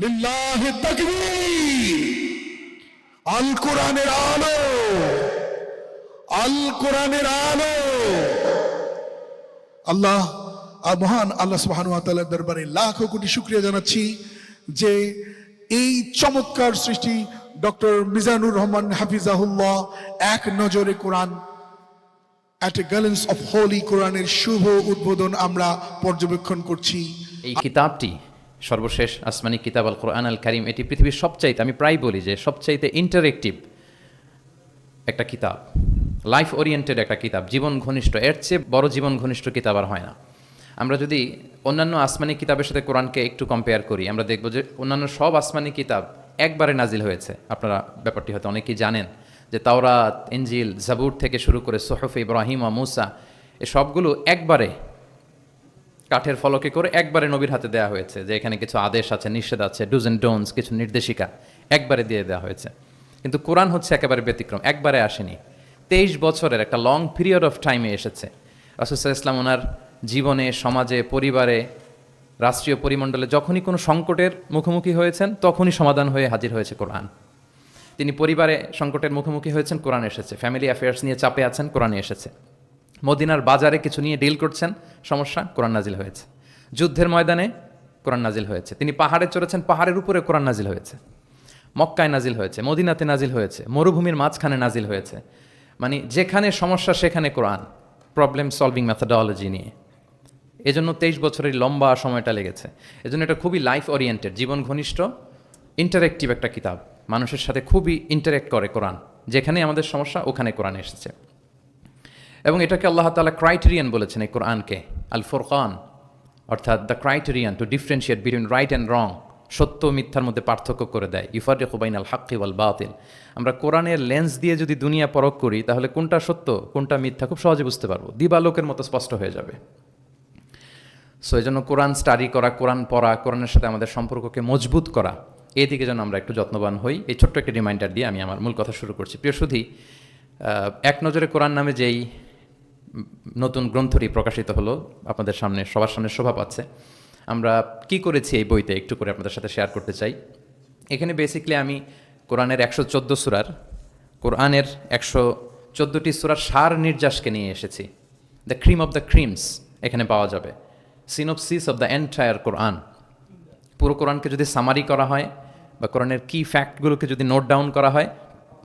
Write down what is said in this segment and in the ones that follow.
লিল্লাহি তাকবীর। আল কোরআনের আলো, আল কোরআনের আলো। আল্লাহ মহান আল্লাহ সুবহানাহু ওয়া তাআলার দরবারে লাখো কোটি শুকরিয়া জানাচ্ছি যে এই চমৎকার সৃষ্টি ডক্টর মিজানুর রহমান হাফিজাহুল্লাহ এক নজরে কোরআন এট এ গ্লিম্পস অফ হোলি কোরআনের শুভ উদ্বোধন আমরা পর্যবেক্ষণ করছি। এই কিতাবটি সর্বশেষ আসমানি কিতাব আল কোরআন আল কারীম, এটি পৃথিবীর সবচাইতে, আমি প্রায় বলি যে সবচাইতে ইন্টারেক্টিভ একটা কিতাব, লাইফ ওরিয়েন্টেড একটা কিতাব, জীবন ঘনিষ্ঠ। এর চেয়ে বড় জীবন ঘনিষ্ঠ কিতাব আর হয় না। আমরা যদি অন্যান্য আসমানি কিতাবের সাথে কোরআনকে একটু কম্পেয়ার করি, আমরা দেখব যে অন্যান্য সব আসমানি কিতাব একবারে নাজিল হয়েছে। আপনারা ব্যাপারটি হয়তো অনেকেই জানেন যে তাওরাত, ইনজিল, জাবুর থেকে শুরু করে সুহুফ ইব্রাহিম ও মূসা, এ সবগুলো একবারে কাঠের ফলকে করে একবারে নবীর হাতে দেওয়া হয়েছে, যে এখানে কিছু আদেশ আছে, নিষেধ আছে, ডুজ অ্যান্ড ডোন্টস, কিছু নির্দেশিকা একবারে দিয়ে দেওয়া হয়েছে। কিন্তু কোরআন হচ্ছে একেবারে ব্যতিক্রম, একবারে আসেনি, 23 বছরের একটা লং পিরিয়ড অফ টাইমে এসেছে। রাসূল সাল্লাল্লাহু আলাইহি ওয়াসাল্লাম ওনার জীবনে, সমাজে, পরিবারে, রাষ্ট্রীয় পরিমণ্ডলে যখনই কোনো সংকটের মুখোমুখি হয়েছেন তখনই সমাধান হয়ে হাজির হয়েছে কোরআন। তিনি পরিবারে সংকটের মুখোমুখি হয়েছেন, কোরআন এসেছে। ফ্যামিলি অ্যাফেয়ার্স নিয়ে চাপে আছেন, কোরআনে এসেছে। মদিনার বাজারে কিছু নিয়ে ডিল করছেন, সমস্যা, কোরআন নাজিল হয়েছে। যুদ্ধের ময়দানে কোরআন নাজিল হয়েছে। তিনি পাহাড়ে চড়েছেন, পাহাড়ের উপরে কোরআন নাজিল হয়েছে। মক্কায় নাজিল হয়েছে, মদিনাতে নাজিল হয়েছে, মরুভূমির মাঝখানে নাজিল হয়েছে। মানে যেখানে সমস্যা সেখানে কোরআন, প্রবলেম সলভিং মেথোডোলজি নিয়ে। এজন্য 23 বছরের লম্বা সময়টা লেগেছে। এজন্য এটা খুবই লাইফ ওরিয়েন্টেড, জীবন ঘনিষ্ঠ, ইন্টারেক্টিভ একটা কিতাব। মানুষের সাথে খুবই ইন্টারেক্ট করে কোরআন। যেখানে আমাদের সমস্যা ওখানে কোরআন এসেছে। এবং এটাকে আল্লাহ তাআলা ক্রাইটেরিয়ান বলেছেন এই কোরআনকে, আল ফুরকান, অর্থাৎ the criterion two differentiate between right and রং, সত্য মিথ্যার মধ্যে পার্থক্য করে দেয়। ইউফারিকু বাইনাল হাক্কি ওয়াল বাতিল। আমরা কোরআনের লেন্স দিয়ে যদি দুনিয়া পরখ করি তাহলে কোনটা সত্য কোনটা মিথ্যা খুব সহজে বুঝতে পারবো, দিবালোকের মতো স্পষ্ট হয়ে যাবে। সো এই জন্য কোরআন স্টাডি করা, কোরআন পড়া, কোরআনের সাথে আমাদের সম্পর্ককে মজবুত করা, এই দিকে যেন আমরা একটু যত্নবান হই। এই ছোট্ট একটা রিমাইন্ডার দিয়ে আমি আমার মূল কথা শুরু করছি। প্রিয় সুধী, এক নজরে কোরআন নামে যেই নতুন গ্রন্থটি প্রকাশিত হলো, আপনাদের সামনে, সবার সামনে শোভা পাচ্ছে। আমরা কি করেছি এই বইতে একটু করে আপনাদের সাথে শেয়ার করতে চাই। এখানে বেসিক্যালি আমি কোরআনের 114 সূরার, কোরআনের 114টি সূরার সার নির্যাসকে নিয়ে এসেছি। The cream of the creams এখানে পাওয়া যাবে। সিনোপসিস অফ দ্য এন্টায়ার কোরআন। পুরো কোরআনকে যদি সামারি করা হয় বা কোরআনের কি ফ্যাক্টগুলোকে যদি নোট ডাউন করা হয়,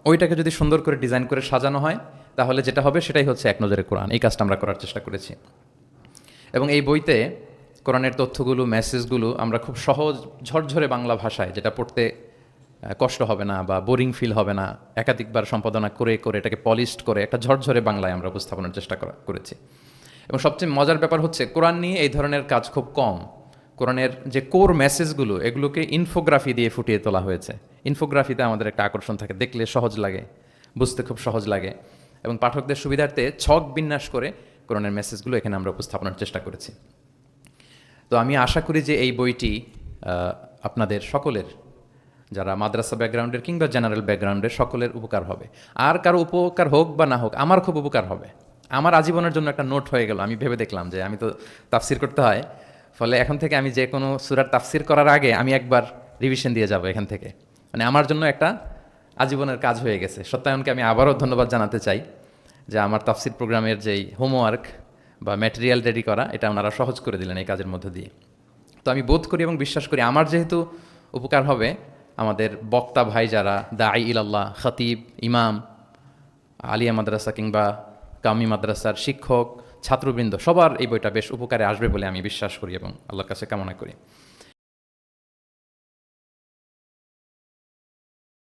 ওইটাকে যদি সুন্দর করে ডিজাইন করে সাজানো হয়, তাহলে যেটা হবে সেটাই হচ্ছে এক নজরে কোরআন। এই কাজটা আমরা করার চেষ্টা করেছি। এবং এই বইতে কোরআনের তথ্যগুলো, মেসেজগুলো আমরা খুব সহজ ঝরঝরে বাংলা ভাষায়, যেটা পড়তে কষ্ট হবে না বা বোরিং ফিল হবে না, একাধিকবার সম্পাদনা করে করে এটাকে পলিশড করে একটা ঝরঝরে বাংলায় আমরা উপস্থাপনের চেষ্টা করেছি। এবং সবচেয়ে মজার ব্যাপার হচ্ছে কোরআন নিয়ে এই ধরনের কাজ খুব কম। কোরআনের যে কোর মেসেজগুলো, এগুলোকে ইনফোগ্রাফি দিয়ে ফুটিয়ে তোলা হয়েছে। ইনফোগ্রাফিতে আমাদের একটা আকর্ষণ থাকে, দেখলে সহজ লাগে, বুঝতে খুব সহজ লাগে। এবং পাঠকদের সুবিধার্থে ছক বিন্যাস করে কোরআনের মেসেজগুলো এখানে আমরা উপস্থাপনের চেষ্টা করেছি। তো আমি আশা করি যে এই বইটি আপনাদের সকলের, যারা মাদ্রাসা ব্যাকগ্রাউন্ডের কিংবা জেনারেল ব্যাকগ্রাউন্ডের, সকলের উপকার হবে। আর কারো উপকার হোক বা না হোক, আমার খুব উপকার হবে। আমার আজীবনের জন্য একটা নোট হয়ে গেল। আমি ভেবে দেখলাম যে আমি তো তাফসির করতে হয়, ফলে এখন থেকে আমি যে কোনো সূরার তাফসির করার আগে আমি একবার রিভিশন দিয়ে যাব এখান থেকে। মানে আমার জন্য একটা আজীবনের কাজ হয়ে গেছে। সত্যায়নকে আমি আবারও ধন্যবাদ জানাতে চাই যে আমার তাফসির প্রোগ্রামের যেই হোমওয়ার্ক বা ম্যাটেরিয়াল রেডি করা, এটা ওনারা সহজ করে দিলেন এই কাজের মধ্য দিয়ে। তো আমি বোধ করি এবং বিশ্বাস করি আমার যেহেতু উপকার হবে, আমাদের বক্তা ভাই যারা, দাঈ ইলাল্লাহ, খতিব, ইমাম, আলিয়া মাদ্রাসা কিংবা কামি মাদ্রাসার শিক্ষক, ছাত্রবৃন্দ, সবার এই বইটা বেশ উপকারে আসবে বলে আমি বিশ্বাস করি এবং আল্লাহর কাছে কামনা করি।